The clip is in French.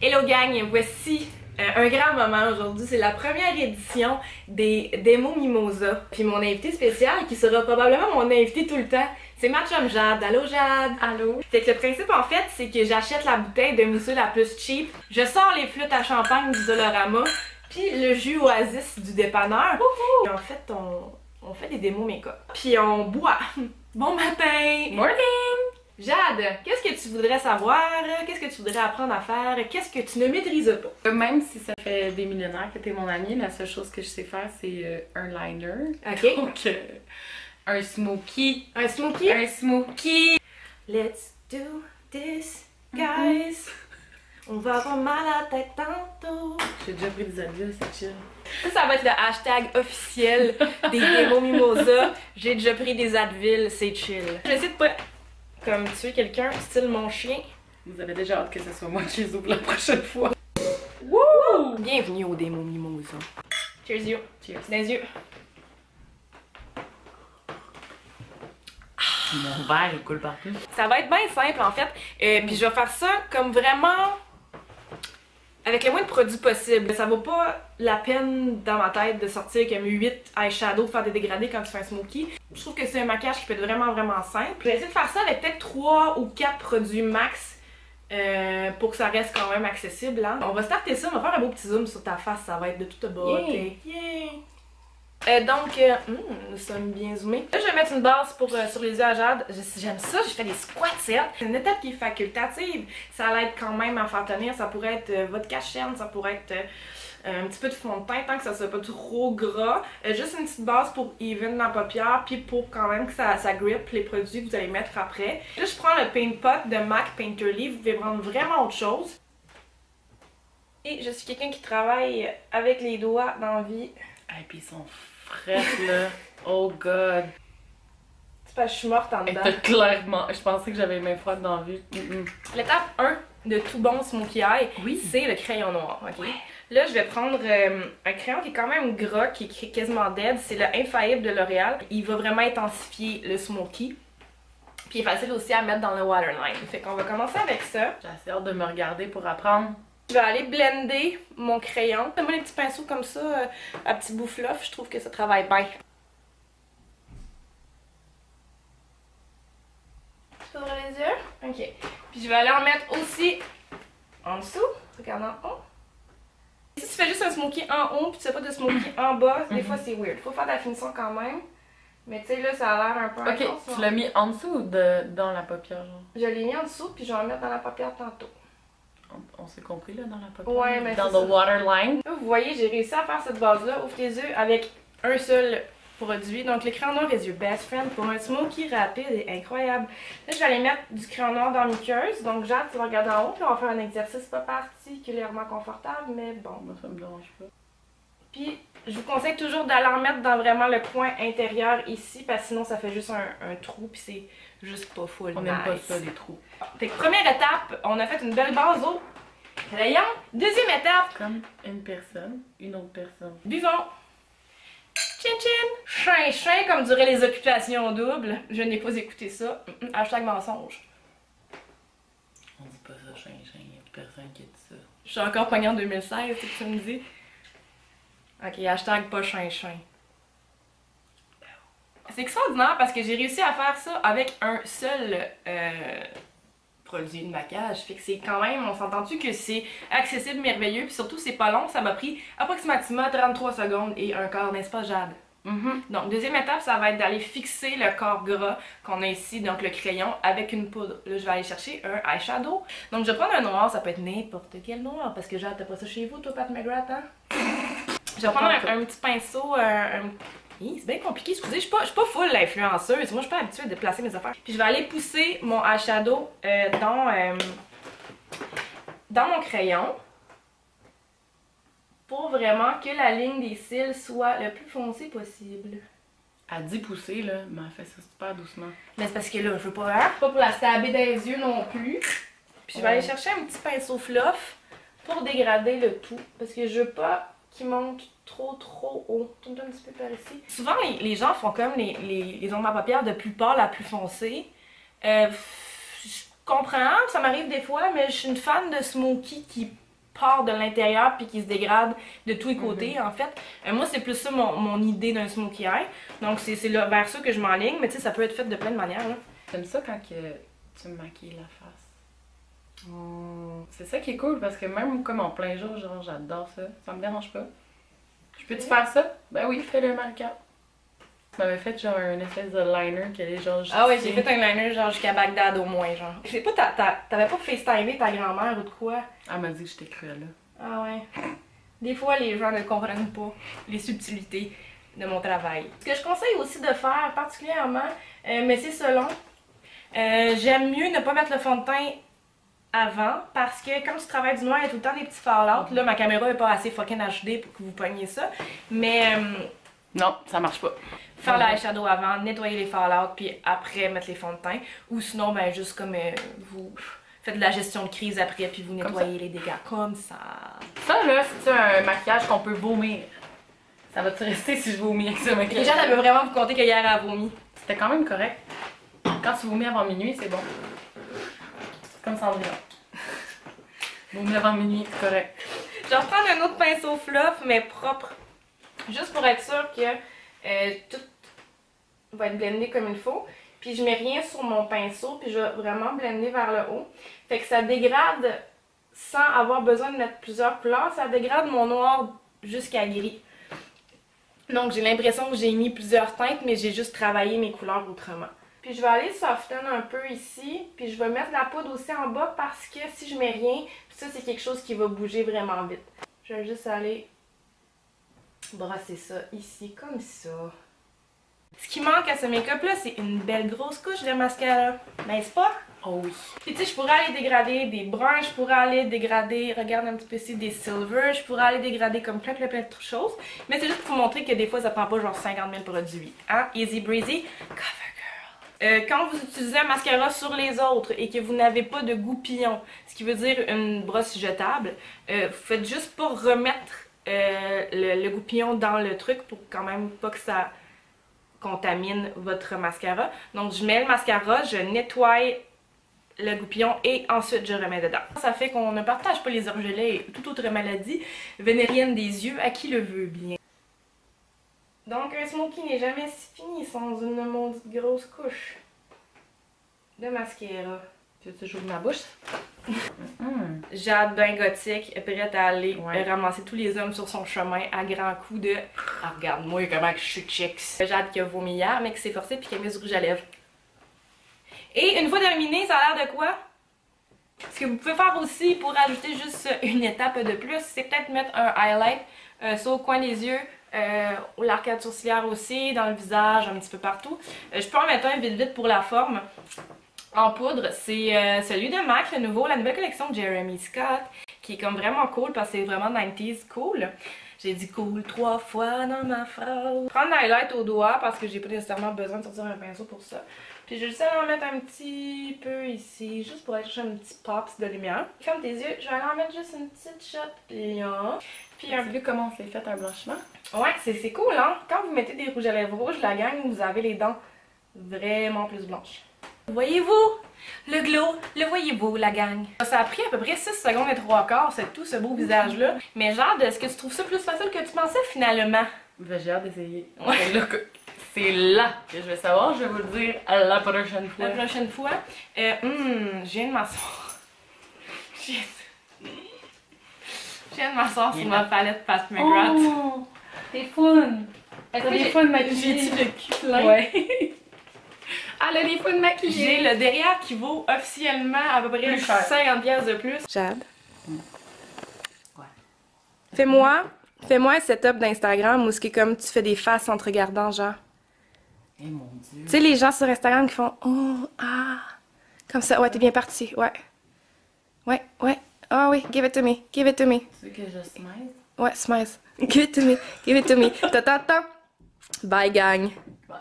Hello gang, voici un grand moment aujourd'hui. C'est la première édition des démos Mimosa. Puis mon invité spécial, qui sera probablement mon invité tout le temps, c'est ma chum Jade. Allô Jade? Allô? Fait que le principe en fait, c'est que j'achète la bouteille de mousseux la plus cheap, je sors les flûtes à champagne du Dolorama, puis le jus Oasis du dépanneur. Et en fait, on fait des démos make-up. Puis on boit. Bon matin! Morning! Jade, qu'est-ce que tu voudrais savoir? Qu'est-ce que tu voudrais apprendre à faire? Qu'est-ce que tu ne maîtrises pas? Même si ça fait des millionnaires que t'es mon ami, la seule chose que je sais faire, c'est un liner. Ok. Donc, un smoky. Un smoky? Un smoky! Let's do this, guys. On va avoir mal à la tête tantôt. J'ai déjà pris des Advil, c'est chill. Ça va être le hashtag officiel des démos Mimosa. J'ai déjà pris des Advil, c'est chill. Je vais essayer de pas comme tuer quelqu'un, style mon chien. Vous avez déjà hâte que ce soit moi qui les ouvre la prochaine fois. Wouh! Bienvenue aux démos Mimosa. Cheers you. Cheers. Des yeux. Mon verre, il coule partout. Ça va être bien simple en fait. Puis je vais faire ça comme vraiment avec le moins de produits possible. Ça vaut pas la peine dans ma tête de sortir comme 8 eyeshadows, faire des dégradés quand tu fais un smoky. Je trouve que c'est un maquillage qui peut être vraiment simple. Je vais essayer de faire ça avec peut-être 3 ou 4 produits max pour que ça reste quand même accessible. Hein. On va starter ça, on va faire un beau petit zoom sur ta face, ça va être de toute beauté. Nous sommes bien zoomés. Là, je vais mettre une base pour, sur les yeux à Jade. J'aime ça, j'ai fait des squats, c'est une étape qui est facultative. Ça l'aide quand même à faire tenir. Ça pourrait être votre cachenne, ça pourrait être un petit peu de fond de teint, tant que ça soit pas trop gras. Juste une petite base pour even la paupière, puis pour quand même que ça grippe les produits que vous allez mettre après. Là, je prends le Paint Pot de MAC Painterly. Vous pouvez prendre vraiment autre chose. Et je suis quelqu'un qui travaille avec les doigts dans la vie. Et puis ils sont fraîches là. Oh god. C'est parce que je suis morte en dedans. T'as clairement. Je pensais que j'avais les mains froides dans la vie. L'étape 1 de tout bon smokey eye, Oui. c'est le crayon noir. Okay? Ouais. Là, je vais prendre un crayon qui est quand même gras, qui est quasiment dead. C'est le Infaillible de L'Oréal. Il va vraiment intensifier le smoky. Puis il est facile aussi à mettre dans le waterline. Fait qu'on va commencer avec ça. J'ai assez hâte de me regarder pour apprendre. Je vais aller blender mon crayon. Moi, les petits pinceaux comme ça, à petits bouts fluff, je trouve que ça travaille bien. Tu ouvres les yeux? Ok. Puis je vais aller en mettre aussi en dessous. Regarde en haut. Si tu fais juste un smoky en haut puis tu fais pas de smoky en bas, des fois c'est weird. Faut faire de la finition quand même. Mais tu sais là, ça a l'air un peu intense. Ok, tu l'as mis en dessous ou dans la paupière genre? Je l'ai mis en dessous puis je vais en mettre dans la paupière tantôt. On s'est compris là dans la paupière? Ouais, mais dans c'est le waterline. Là, vous voyez, j'ai réussi à faire cette base-là. Ouvre tes yeux avec un seul produit. Donc le crayon noir is your best friend pour un smoky rapide et incroyable. Là, je vais aller mettre du crayon noir dans la muqueuse. Donc Jade, tu vas regarder en haut puis on va faire un exercice pas particulièrement confortable, mais bon. Moi ça me dérange pas. Puis je vous conseille toujours d'aller en mettre dans vraiment le coin intérieur ici parce que sinon ça fait juste un trou puis c'est juste pas full On n'aime pas ça, les trous. Fait que première étape, on a fait une belle base au crayon. Deuxième étape, Comme une personne, une autre personne. buvons. Chin chin. Chin comme diraient les occupations doubles. Je n'ai pas écouté ça. Hashtag mensonge. On dit pas ça, chien, il y a personne qui dit ça. Je suis encore pognée en 2016, c'est ce que tu me dis. Ok, hashtag pas chin. C'est extraordinaire parce que j'ai réussi à faire ça avec un seul produit de maquillage. Fait que c'est quand même, on s'entend-tu que c'est accessible, merveilleux, puis surtout c'est pas long, ça m'a pris approximativement 33 secondes et un quart, n'est-ce pas Jade? Donc deuxième étape, ça va être d'aller fixer le corps gras qu'on a ici, donc le crayon, avec une poudre. Là, je vais aller chercher un eyeshadow. Donc je vais prendre un noir, ça peut être n'importe quel noir, parce que Jade, t'as pas ça chez vous, toi, Pat McGrath, hein? Je vais prendre un petit pinceau, c'est bien compliqué, excusez, je suis pas full l'influenceuse, moi je suis pas habituée de placer mes affaires. Puis je vais aller pousser mon eyeshadow dans mon crayon pour vraiment que la ligne des cils soit le plus foncée possible. À 10 poussées là, mais elle fait ça super doucement. Mais c'est parce que là, je veux pas pour la stabber dans les yeux non plus. Puis je vais aller chercher un petit pinceau fluff pour dégrader le tout, parce que je veux pas qui monte trop haut. Tourne un petit peu par ici. Souvent, les gens font comme les ombres à paupières de plus pâle à plus foncé. Je comprends, ça m'arrive des fois, mais je suis une fan de smoky qui part de l'intérieur puis qui se dégrade de tous les côtés en fait. Moi c'est plus ça mon idée d'un smokey eye. Donc c'est vers ça que je m'enligne, mais tu sais ça peut être fait de plein de manières là. J'aime ça quand que tu me maquilles la face. C'est ça qui est cool parce que même comme en plein jour, genre j'adore ça. Ça me dérange pas. Je peux-tu faire ça? Ben oui, fais-le Marika. Tu m'avais fait genre une espèce de liner qui allait genre Ah ouais, j'ai fait un liner genre jusqu'à Bagdad au moins genre. Je sais pas, t'avais pas FaceTimé ta grand-mère ou de quoi? Elle m'a dit que j'étais cruelle là. Ah ouais. Des fois les gens ne comprennent pas les subtilités de mon travail. Ce que je conseille aussi de faire particulièrement, mais c'est selon, j'aime mieux ne pas mettre le fond de teint avant parce que quand tu travailles du noir, il y a tout le temps des petits fallouts. Là, ma caméra est pas assez fucking HD pour que vous pogniez ça. Mais non, ça marche pas. Faire l'eyeshadow avant, nettoyer les fallouts, puis après mettre les fonds de teint. Ou sinon, ben juste comme vous faites de la gestion de crise après, puis vous nettoyez les dégâts. Comme ça. Ça là, c'est un maquillage qu'on peut vomir. Ça va-tu rester si je vomis avec ce maquillage? Les gens, elle veut vraiment vous compter que hier elle a vomi. C'était quand même correct. Quand tu vomis avant minuit, c'est bon. Comme Cendrillon. Vomis avant minuit, c'est correct. Je vais reprendre un autre pinceau fluff, mais propre. Juste pour être sûr que tout va être blendé comme il faut. Puis je mets rien sur mon pinceau, puis je vais vraiment blender vers le haut. Fait que ça dégrade sans avoir besoin de mettre plusieurs couleurs. Ça dégrade mon noir jusqu'à gris. Donc j'ai l'impression que j'ai mis plusieurs teintes, mais j'ai juste travaillé mes couleurs autrement. Puis je vais aller soften un peu ici, puis je vais mettre la poudre aussi en bas parce que si je mets rien, puis ça c'est quelque chose qui va bouger vraiment vite. Je vais juste aller brasser ça ici comme ça. Ce qui manque à ce make-up là, c'est une belle grosse couche de mascara, n'est-ce pas? Oh oui. Puis tu sais, je pourrais aller dégrader des bruns, je pourrais aller dégrader, regarde un petit peu ici, des silver, je pourrais aller dégrader comme plein de choses. Mais c'est juste pour vous montrer que des fois ça prend pas genre 50 000 produits. Hein? Easy breezy, CoverGirl. Quand vous utilisez un mascara sur les autres et que vous n'avez pas de goupillon, ce qui veut dire une brosse jetable, vous faites juste pas remettre le goupillon dans le truc pour quand même pas que ça contamine votre mascara. Donc je mets le mascara, je nettoie le goupillon et ensuite je remets dedans. Ça fait qu'on ne partage pas les orgelets et toute autre maladie vénérienne des yeux à qui le veut bien. Donc un smokey n'est jamais si fini sans une maudite grosse couche de mascara. Tu veux toujours ma bouche? Jade ben gothique est prête à aller ramasser tous les hommes sur son chemin à grands coups de « Ah, regarde-moi comment je suis chicks ». Jade qui a vomi hier mais qui s'est forcée puis qui a mis du rouge à lèvres. Et une fois terminé, ça a l'air de quoi? Ce que vous pouvez faire aussi pour ajouter juste une étape de plus, c'est peut-être mettre un highlight ça au coin des yeux, l'arcade sourcilière aussi, dans le visage, un petit peu partout. Je peux en mettre un vite pour la forme. En poudre, c'est celui de MAC, le nouveau, la nouvelle collection de Jeremy Scott, qui est comme vraiment cool parce que c'est vraiment 90s cool. J'ai dit cool 3 fois dans ma phrase. Prendre l'highlight au doigt parce que j'ai pas nécessairement besoin de sortir un pinceau pour ça. Puis je vais juste aller en mettre un petit peu ici, juste pour aller chercher un petit pops de lumière. Ferme tes yeux, je vais aller en mettre juste une petite shot là. Puis tu as vu comment on s'est fait un blanchiment? Ouais, c'est cool hein. Quand vous mettez des rouges à lèvres rouges, la gang, vous avez les dents vraiment plus blanches. Voyez-vous le glow? Le voyez-vous, la gang? Ça a pris à peu près 6 secondes et 3/4, c'est tout ce beau visage-là. Mais genre, est-ce que tu trouves ça plus facile que tu pensais finalement? Ben, j'ai hâte d'essayer. Ouais. C'est là que je vais savoir, je vais vous le dire à la prochaine fois. La prochaine fois. Je viens de m'asseoir. Je viens de m'asseoir sur ma palette Pat McGrath. Oh! T'es fun! T'as des fun maquillés. J'ai-tu le cul plein? Ouais. Elle a des fun maquillés. J'ai le derrière qui vaut officiellement à peu près 50$ de plus. Jade. Ouais. Fais-moi un setup d'Instagram où c'est comme tu fais des faces en te regardant, genre. Eh mon Dieu. Tu sais, les gens sur Instagram qui font oh, ah. Comme ça, ouais, t'es bien parti, ouais. Ouais. Ah oui, give it to me, give it to me. Tu veux que je smile? Ouais, smile. Give it to me, give it to me. Ta. Bye, gang. Bye.